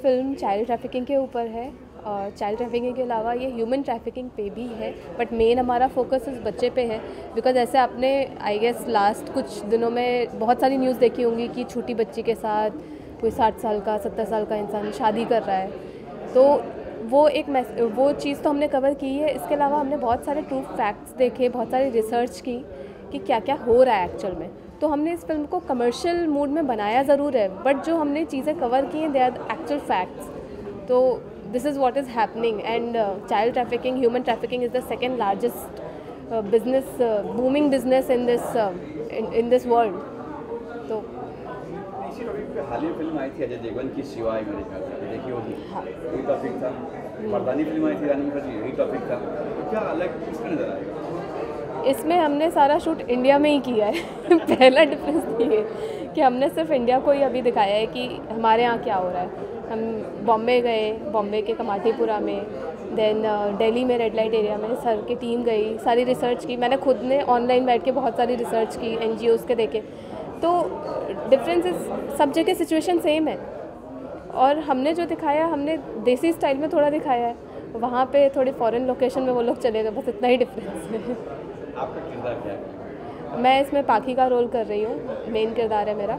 Film child trafficking के ऊपर है और चाइल्ड ट्रैफिकिंग के अलावा ये ह्यूमन ट्रैफिकिंग पे भी है, बट मेन हमारा फोकस इस बच्चे पे है। बिकॉज ऐसे आपने आई गेस लास्ट कुछ दिनों में बहुत सारी न्यूज़ देखी होंगी कि छोटी बच्ची के साथ कोई 60 साल का 70 साल का इंसान शादी कर रहा है, तो वो चीज़ तो हमने कवर की है। इसके अलावा हमने बहुत सारे ट्रू फैक्ट्स देखे, बहुत सारी रिसर्च की कि क्या क्या हो रहा है एक्चुअल में। तो हमने इस फिल्म को कमर्शियल मूड में बनाया ज़रूर है, बट जो हमने चीज़ें कवर की हैं दे आर एक्चुअल फैक्ट्स। तो this is what is happening and child trafficking, human trafficking is the second largest business, booming business in this world. तो इसी टॉपिक पे हाल ही फिल्म आई थी अजय देवगन की शिवाय, मेरे ख्याल से देखी होगी। हाँ, यही टॉपिक था। मर्दानी फिल्म आई थी रानी मुखर्जी, यही टॉपिक था। तो क्या अलग इसमें नजर आएगा? इसमें हमने सारा शूट इंडिया में ही किया है पहला डिफरेंस ये है कि हमने सिर्फ इंडिया को ही अभी दिखाया है कि हमारे यहाँ क्या हो रहा है। हम बॉम्बे गए, बॉम्बे के कमाटीपुरा में, देन दिल्ली में रेड लाइट एरिया में सर की टीम गई, सारी रिसर्च की। मैंने खुद ने ऑनलाइन बैठ के बहुत सारी रिसर्च की, NGOs के देखे। तो डिफरेंसेस सब जगह सिचुएशन सेम है, और हमने जो दिखाया हमने देसी स्टाइल में थोड़ा दिखाया है, वहाँ पे थोड़ी फॉरेन लोकेशन में वो लोग चले गए, बस इतना ही डिफरेंस है। आपका किरदार क्या है? मैं इसमें पाखी का रोल कर रही हूँ, मेन किरदार है मेरा।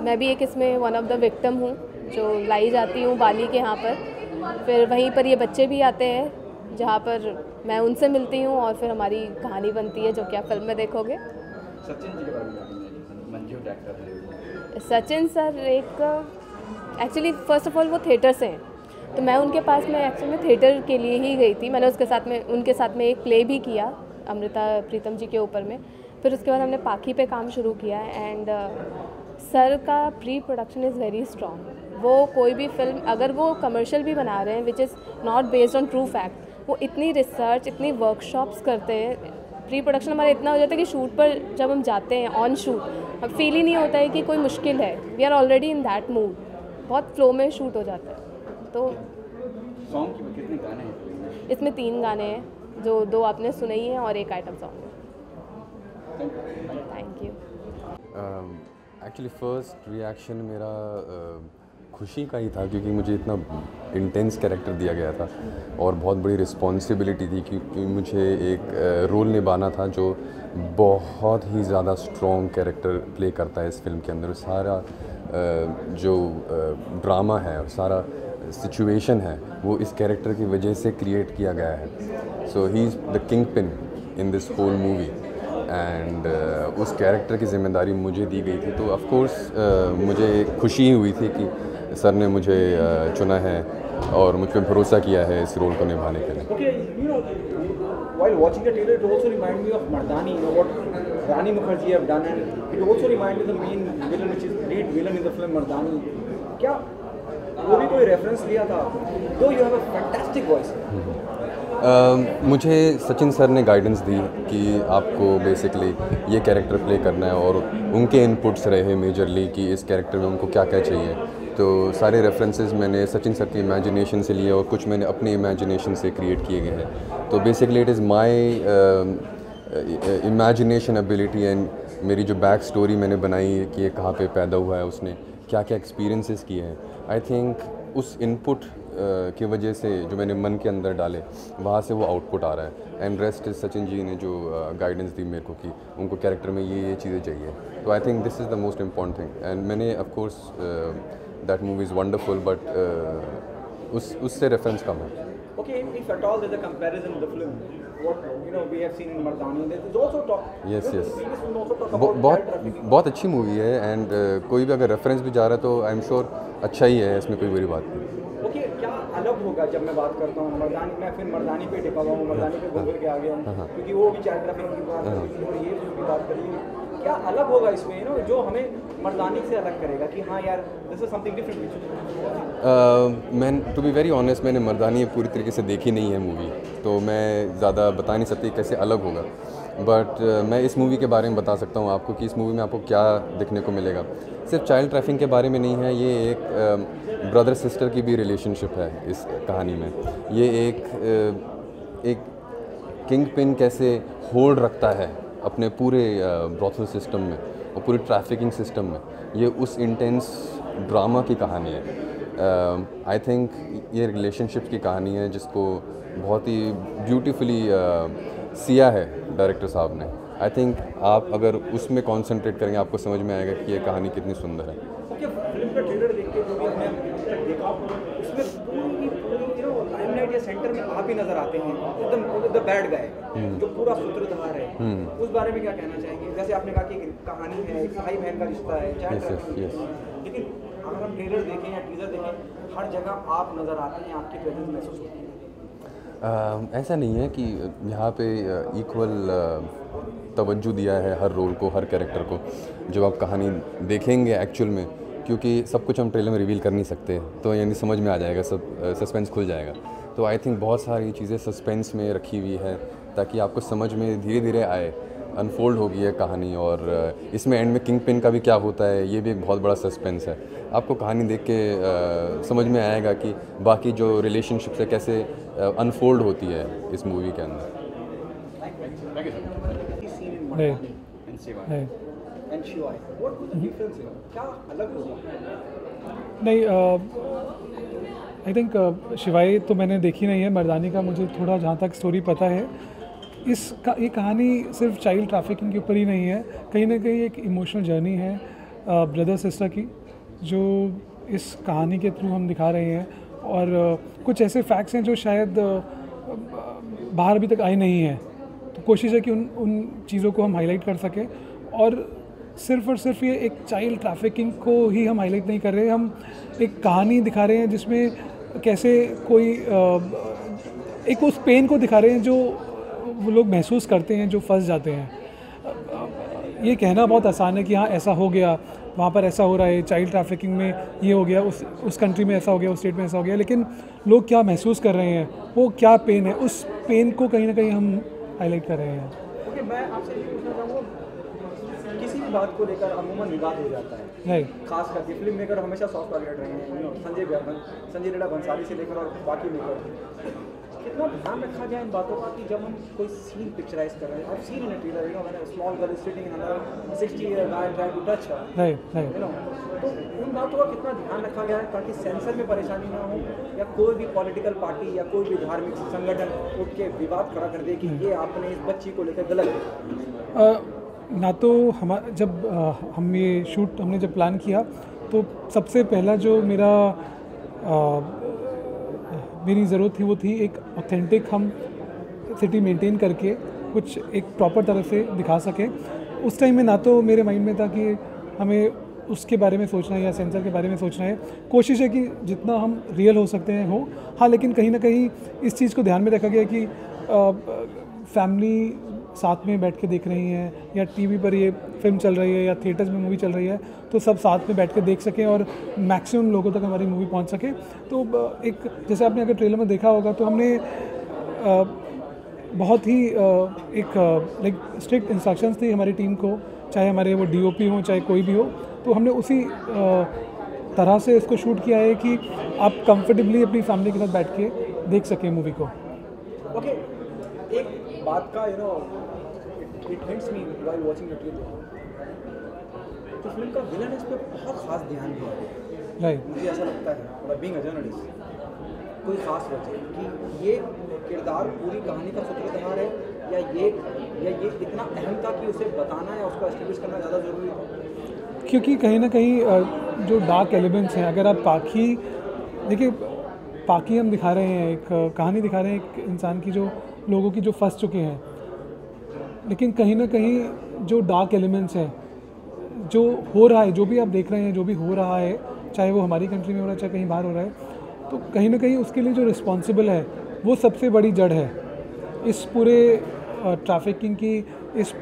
मैं भी एक इसमें वन ऑफ द विक्टिम हूँ जो लाई जाती हूँ बाली के यहाँ पर। फिर वहीं पर ये बच्चे भी आते हैं जहाँ पर मैं उनसे मिलती हूँ और फिर हमारी कहानी बनती है, जो कि आप फिल्म में देखोगे। सचिन जी के बारे में मंजू एक्टर है। सचिन सर एक एक्चुअली फ़र्स्ट ऑफ ऑल वो थिएटर से हैं, तो मैं उनके पास में एक्चुअली में थिएटर के लिए ही गई थी। मैंने उनके साथ में एक प्ले भी किया अमृता प्रीतम जी के ऊपर में। फिर उसके बाद हमने पाखी पे काम शुरू किया एंड सर का pre production is very strong. वो कोई भी फिल्म अगर वो कमर्शियल भी बना रहे हैं which is not based on true fact, वो इतनी रिसर्च, इतनी वर्कशॉप्स करते हैं। प्री प्रोडक्शन हमारा इतना हो जाता है कि शूट पर जब हम जाते हैं ऑन शूट, अब फील ही नहीं होता है कि कोई मुश्किल है। We are already in that mood, बहुत फ्लो में शूट हो जाता है। तो सॉन्ग की कितने गाने हैं? इसमें 3 गाने हैं, जो 2 आपने सुने ही हैं और एक आइटम सॉन्ग है। Thank you. Actually first reaction मेरा खुशी का ही था, क्योंकि मुझे इतना इंटेंस कैरेक्टर दिया गया था और बहुत बड़ी रिस्पॉन्सिबिलिटी थी, क्योंकि मुझे एक रोल निभाना था जो बहुत ही ज़्यादा स्ट्रॉन्ग कैरेक्टर प्ले करता है इस फिल्म के अंदर। सारा जो ड्रामा है और सारा सिचुएशन है वो इस कैरेक्टर की वजह से क्रिएट किया गया है। So he is the king pin in this whole movie and उस कैरेक्टर की ज़िम्मेदारी मुझे दी गई थी। तो ऑफ कोर्स मुझे खुशी हुई थी कि सर ने मुझे चुना है और मुझ पर भरोसा किया है इस रोल को निभाने के लिए। Okay, while watching the trailer, it also reminded me of Mardani, what Rani Mukherjee have done, and it also reminded the main villain, which is lead villain in the film Mardani. क्या वो भी कोई reference लिया था? Though you have a fantastic voice. मुझे Sachin sir ने guidance दी कि आपको बेसिकली ये कैरेक्टर प्ले करना है, और उनके इनपुट्स रहे मेजरली कि इस कैरेक्टर में उनको क्या क्या चाहिए। तो सारे रेफरेंसेस मैंने सचिन सर की इमेजिनेशन से लिए और कुछ मैंने अपनी इमेजिनेशन से क्रिएट किए गए हैं। तो basically it is my imagination ability and मेरी जो बैक स्टोरी मैंने बनाई है कि ये कहाँ पे पैदा हुआ है, उसने क्या क्या एक्सपीरियंसेस किए हैं। आई थिंक उस इनपुट की वजह से जो मैंने मन के अंदर डाले वहाँ से वो आउटपुट आ रहा है। And rest is Sachin ji ने जो गाइडेंस दी मेरे को कि उनको कैरेक्टर में ये चीज़ें चाहिए। तो I think this is the most important thing. And मैंने of course that movie is wonderful, but उससे रेफरेंस कम है। Okay, if at all there's a comparison in the film, what we have seen in Mardani, there's also talk. Yes, yes. Previous film also talk about बहुत child trafficking. बहुत अच्छी movie है and कोई भी अगर reference भी जा रहा है तो आई एम श्योर अच्छा ही है, इसमें कोई बुरी बात नहीं। Okay, क्या अलग होगा जब मैं बात करता हूँ मर्दानी, मैं फिर मर्दानी पे टिका हुआ हूँ, मर्दानी पे घूम के आ गया हूँ, क्योंकि वो भी चाइल्ड ट्रैफिकिंग की बात करी और ये जो भी बात करी, क्या अलग होगा इसमें जो हमें मर्दानी से अलग करेगा कि हाँ यार दिस इज समथिंग डिफरेंट? मैं टू बी वेरी ऑनेस्ट मैंने मर्दानी पूरी तरीके से देखी नहीं है मूवी, तो मैं ज़्यादा बता नहीं सकती कैसे अलग होगा। बट मैं इस मूवी के बारे में बता सकता हूँ आपको कि इस मूवी में आपको क्या देखने को मिलेगा। सिर्फ चाइल्ड ट्रैफिकिंग के बारे में नहीं है, ये एक ब्रदर सिस्टर की भी रिलेशनशिप है इस कहानी में। ये एक किंग पिन कैसे होल्ड रखता है अपने पूरे ब्रॉथल सिस्टम में और पूरे ट्रैफिकिंग सिस्टम में, ये उस इंटेंस ड्रामा की कहानी है। आई थिंक ये रिलेशनशिप की कहानी है जिसको बहुत ही ब्यूटीफुली सिया है डायरेक्टर साहब ने। आई थिंक आप अगर उसमें कंसंट्रेट करेंगे आपको समझ में आएगा कि ये कहानी कितनी सुंदर है। ओके, फिल्म का ट्रेलर देख के जो भी हमने अब तक देखा उसमें पूरी लाइमलाइट या सेंटर में आप ही नजर आते हैं, एकदम द बैड गाय जो पूरा सूत्रधार है। उस बारे में क्या कहना चाहेंगे? जैसे आपने कहा कि कहानी है, एक भाई बहन का रिश्ता है, लेकिन अगर हम ट्रेलर देखें या टीजर देखें, हर जगह आप नजर आते हैं, आपकी प्रेजेंस महसूस होती है। ऐसा नहीं है कि यहाँ पे इक्वल तवज्जो दिया है हर रोल को, हर कैरेक्टर को। जब आप कहानी देखेंगे एक्चुअल में, क्योंकि सब कुछ हम ट्रेलर में रिवील कर नहीं सकते, तो यानी समझ में आ जाएगा, सब सस्पेंस खुल जाएगा। तो आई थिंक बहुत सारी चीज़ें सस्पेंस में रखी हुई है ताकि आपको समझ में धीरे धीरे आए, अनफोल्ड होगी है कहानी। और इसमें एंड में किंग पिन का भी क्या होता है, ये भी एक बहुत बड़ा सस्पेंस है। आपको कहानी देख के समझ में आएगा कि बाकी जो रिलेशनशिप्स है कैसे अनफोल्ड होती है इस मूवी के अंदर। नहीं, आई थिंक शिवाई तो मैंने देखी नहीं है, मर्दानी का मुझे थोड़ा जहाँ तक स्टोरी पता है। ये कहानी सिर्फ चाइल्ड ट्रैफिकिंग के ऊपर ही नहीं है, कहीं ना कहीं एक इमोशनल जर्नी है ब्रदर सिस्टर की, जो इस कहानी के थ्रू हम दिखा रहे हैं। और कुछ ऐसे फैक्ट्स हैं जो शायद बाहर अभी तक आए नहीं हैं, तो कोशिश है कि उन चीज़ों को हम हाईलाइट कर सकें। और सिर्फ ये एक चाइल्ड ट्रैफिकिंग को ही हम हाईलाइट नहीं कर रहे, हम एक कहानी दिखा रहे हैं जिसमें कैसे कोई एक उस पेन को दिखा रहे हैं जो वो लोग महसूस करते हैं, जो फंस जाते हैं। ये कहना बहुत आसान है कि हाँ ऐसा हो गया, वहाँ पर ऐसा हो रहा है, चाइल्ड ट्रैफिकिंग में ये हो गया, उस कंट्री में ऐसा हो गया, उस स्टेट में ऐसा हो गया, लेकिन लोग क्या महसूस कर रहे हैं, वो क्या पेन है, उस पेन को कहीं ना कहीं हम हाईलाइट कर रहे हैं। ओके, मैं आपसे ये पूछना चाहूँगा, किसी भी बात को लेकर अमूमन विवाद हो जाता है, राइट। खास करके फिल्म मेकर हमेशा सॉफ्ट टारगेट रहे हैं, संजय लीला भंसाली से लेकर और बाकी मेकर। कितना ध्यान रखा जाए इन बातों का कि जब हम कोई सीन पिक्चराइज कर रहे हैं, अब seen in trailer, when a small girl is sitting in another 60-year guy trying to touch her, right. तो उन बातों का कितना ध्यान रखा गया है ताकि सेंसर में परेशानी ना हो, या कोई भी पॉलिटिकल पार्टी या कोई भी धार्मिक संगठन उठ के विवाद खड़ा कर दे कि ये आपने इस बच्ची को लेकर गलत है। ना तो जब हम ये शूट हमने जब प्लान किया, तो सबसे पहला जो मेरी ज़रूरत थी वो थी एक ऑथेंटिक हम सिटी मेंटेन करके कुछ एक प्रॉपर तरह से दिखा सकें। उस टाइम में ना तो मेरे माइंड में था कि हमें उसके बारे में सोचना है या सेंसर के बारे में सोचना है। कोशिश है कि जितना हम रियल हो सकते हैं हो, हाँ, लेकिन कहीं ना कहीं इस चीज़ को ध्यान में रखा गया कि फैमिली साथ में बैठ के देख रही हैं, या टीवी पर ये फिल्म चल रही है या थिएटर्स में मूवी चल रही है, तो सब साथ में बैठ के देख सकें और मैक्सिमम लोगों तक हमारी मूवी पहुंच सके। तो एक जैसे आपने अगर ट्रेलर में देखा होगा, तो हमने बहुत ही लाइक स्ट्रिक्ट इंस्ट्रक्शंस थी हमारी टीम को, चाहे हमारे वो डीओपी हो चाहे कोई भी हो, तो हमने उसी तरह से इसको शूट किया है कि आप कंफर्टेबली अपनी फैमिली के साथ बैठ के देख सकें मूवी को। ओके, एक बात का it hints me while watching the trailer, तो फिल्म का विलन इस पे बहुत खास ध्यान दिया है। राइट। मुझे ऐसा लगता है, बीइंग अ जर्नलिस्ट, कोई खास वजह कि ये किरदार पूरी कहानी का सूत्रधार है, या ये इतना अहम था कि उसे बताना या उसको एस्टेब्लिश करना ज़्यादा ज़रूरी था? क्योंकि कहीं ना कहीं जो डार्क एलिमेंट्स हैं, अगर आप देखिए पाखी हम दिखा रहे हैं, एक कहानी दिखा रहे हैं एक इंसान की, जो लोगों की जो फंस चुके हैं, लेकिन कहीं ना कहीं जो डार्क एलिमेंट्स हैं, जो हो रहा है, जो भी आप देख रहे हैं, जो भी हो रहा है, चाहे वो हमारी कंट्री में हो रहा है चाहे कहीं बाहर हो रहा है, तो कहीं ना कहीं उसके लिए जो रिस्पॉन्सिबल है वो सबसे बड़ी जड़ है इस पूरे ट्रैफिकिंग की, इस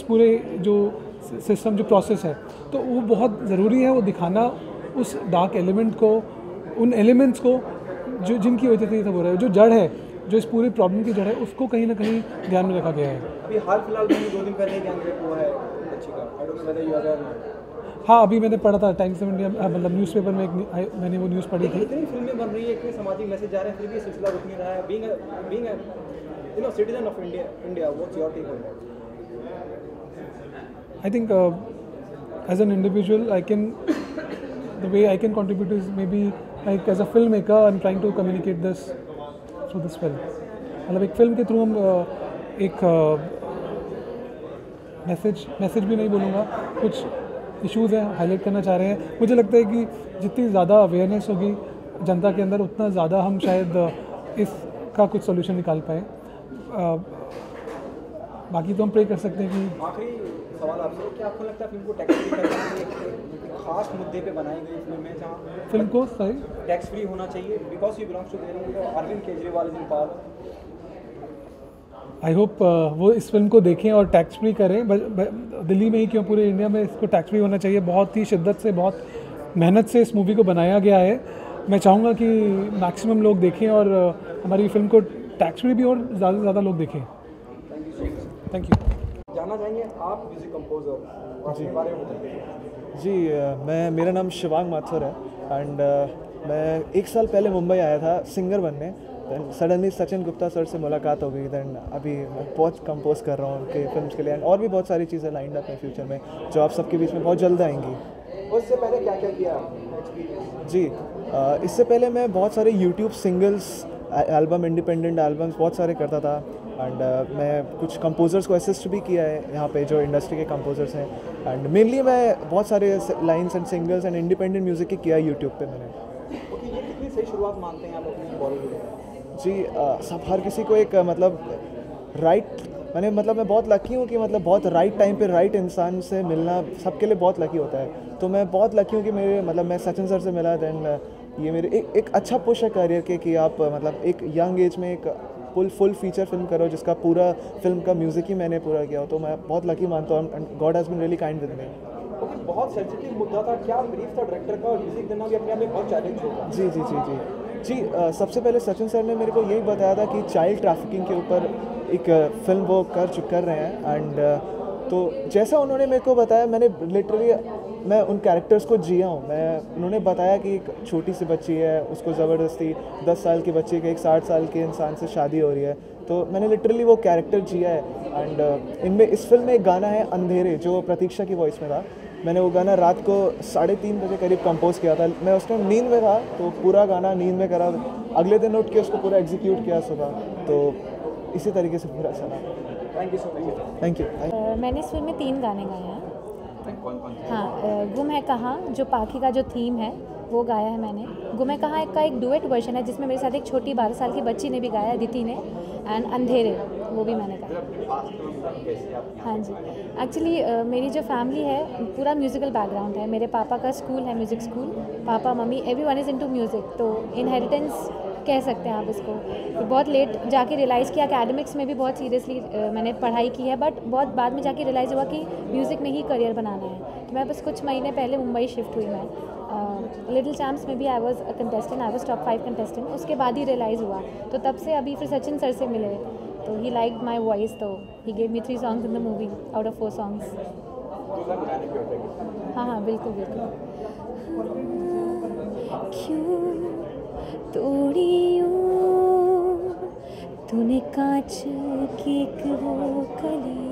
पूरे जो सिस्टम, जो प्रोसेस है। तो वो बहुत ज़रूरी है वो दिखाना, उस डार्क एलिमेंट को, उन एलिमेंट्स को जो जिनकी वजह से ये सब हो रहा है, जो जड़ है, जो इस पूरी प्रॉब्लम की जड़ है, उसको कहीं ना कहीं ध्यान में रखा गया है। अभी हाल फिलहाल में 2 दिन पहले गैंग रेप हुआ है बच्ची का, I don't know whether you are aware. हाँ, अभी मैंने पढ़ा था टाइम्स ऑफ इंडिया, मतलब न्यूज़पेपर में मैंने वो न्यूज़ पढ़ी थी। इतनी फिल्में बन रही है, इतने सामाजिक मैसेज आ रहे हैं, फिर भी सिलसिला रुक नहीं रहा है। Being a citizen of India, what's your take on that? I think as an individual, the way I can contribute is maybe like as a film maker I am trying to communicate this through this film. मतलब एक film के through हम एक message भी नहीं बोलूँगा, कुछ issues हैं हाईलाइट करना चाह रहे हैं। मुझे लगता है कि जितनी ज़्यादा अवेयरनेस होगी जनता के अंदर, उतना ज़्यादा हम शायद इसका कुछ सॉल्यूशन निकाल पाएँ। बाकी तो हम प्रे कर सकते हैं कि। आखिरी सवाल आपसे, क्या आपको लगता है फिल्म को टैक्स फ्री करने के लिए एक खास मुद्दे पे बनाई गई फिल्म है जहाँ फिल्म को सही टैक्स फ्री होना चाहिए because you belongs to Dehradun, Arvind Kejriwal is in power? I hope वो इस फिल्म को देखें और टैक्स फ्री करें। दिल्ली में ही क्यों, पूरे इंडिया में इसको टैक्स फ्री होना चाहिए। बहुत ही शिद्दत से, बहुत मेहनत से इस मूवी को बनाया गया है। मैं चाहूँगा कि मैक्सिमम लोग देखें और हमारी फिल्म को टैक्स फ्री भी और ज़्यादा से ज़्यादा लोग देखें। Thank you. जानना चाहेंगे आप म्यूजिक कंपोजर, अपने बारे में बताइए। जी, मेरा नाम शिवांग माथुर है एंड मैं 1 साल पहले मुंबई आया था सिंगर बनने। Then suddenly Sachin Gupta sir से मुलाकात हो गई। दैन अभी मैं बहुत कंपोज कर रहा हूँ उनके फिल्म्स के लिए एंड और भी बहुत सारी चीज़ें लाइंड अप हैं फ्यूचर में जो आप सबके बीच में बहुत जल्द आएंगी। उससे पहले क्या क्या किया एक्सपीरियंस? जी, इससे पहले मैं बहुत सारे YouTube singles album, independent albums बहुत सारे करता था एंड मैं कुछ कंपोजर्स को असिस्ट भी किया है यहाँ पे जो इंडस्ट्री के कंपोजर्स हैं एंड मेनली मैं बहुत सारे lines and singles and independent music की किया है यूट्यूब पे मैंने। ओके, ये कितनी सही शुरुआत मानते हैं आप अपनी बॉलीवुड में? जी, सब हर किसी को एक मतलब मैं बहुत लकी हूँ कि मतलब बहुत राइट टाइम पे राइट इंसान से मिलना सबके लिए बहुत लकी होता है। तो मैं बहुत लकी हूँ कि मैं सचिन सर से मिला। दैन ये मेरे एक अच्छा पुश है करियर के कि आप मतलब एक यंग एज में एक फुल फीचर फिल्म करो जिसका पूरा फिल्म का म्यूज़िक ही मैंने पूरा किया हो। तो मैं बहुत लकी मानता हूँ and God has been really kind with me. Okay, बहुत सेंसिटिव मुद्दा था, क्या ब्रीफ था डायरेक्टर का, और म्यूजिक देना भी अपने आप में बहुत चैलेंज होगा? जी, सबसे पहले सचिन सर ने मेरे को यही बताया था कि चाइल्ड ट्रैफिकिंग के ऊपर एक फिल्म वो कर रहे हैं एंड तो जैसा उन्होंने मेरे को बताया मैंने लिटरली मैं उन कैरेक्टर्स को जिया हूँ। उन्होंने बताया कि एक छोटी सी बच्ची है, उसको ज़बरदस्ती 10 साल की बच्ची के एक 60 साल के इंसान से शादी हो रही है। तो मैंने लिटरली वो कैरेक्टर जिया है एंड इनमें इस फिल्म में एक गाना है अंधेरे जो प्रतीक्षा की वॉइस में था। मैंने वो गाना रात को 3:30 बजे करीब कंपोज किया था। मैं उस टाइम नींद में था तो पूरा गाना नींद में करा, अगले दिन उठ के उसको पूरा एग्जीक्यूट किया सुबह। तो इसी तरीके से पूरा चला। Thank you so much. Thank you. मैंने इस फिल्म में 3 गाने गाए हैं। कौन हाँ, गुम है कहाँ जो पाखी का जो थीम है वो गाया है मैंने। गुम है कहाँ का एक डुएट वर्जन है जिसमें मेरे साथ एक छोटी 12 साल की बच्ची ने भी गाया है, अदिति ने। एंड अंधेरे वो भी मैंने गाया। हाँ जी, एक्चुअली मेरी जो फैमिली है पूरा म्यूज़िकल बैकग्राउंड है। मेरे पापा का स्कूल है music school, papa mummy everyone is into music. तो इनहेरिटेंस कह सकते हैं आप इसको। तो बहुत लेट जाके रियलाइज़ किया, एकेडमिक्स में भी बहुत सीरियसली मैंने पढ़ाई की है, बट बहुत बाद में जाके रियलाइज़ हुआ कि म्यूज़िक में ही करियर बनाना है। तो मैं बस कुछ महीने पहले मुंबई शिफ्ट हुई। मैं लिटिल चैम्प्स में भी I was a contestant, I was top 5 contestant. उसके बाद ही रियलाइज़ हुआ। तो तब से अभी फिर सचिन सर से मिले तो ही लाइक माई वॉइस, तो he gave me 3 songs in the movie out of 4 songs. हाँ, बिल्कुल बिल्कुल। क्यों तोड़ी तूने कांच की एक वो कली,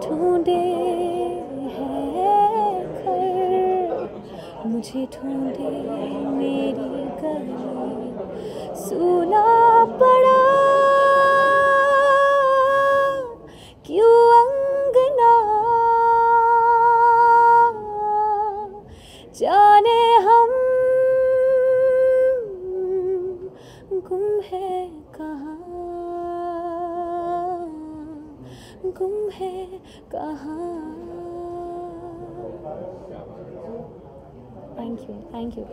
ढूंढे है घर मुझे, ढूंढे मेरी गली, सुना पड़ा क्यों अंगना, जाने हम गुम है कहाँ, गुम है कहाँ। Thank you.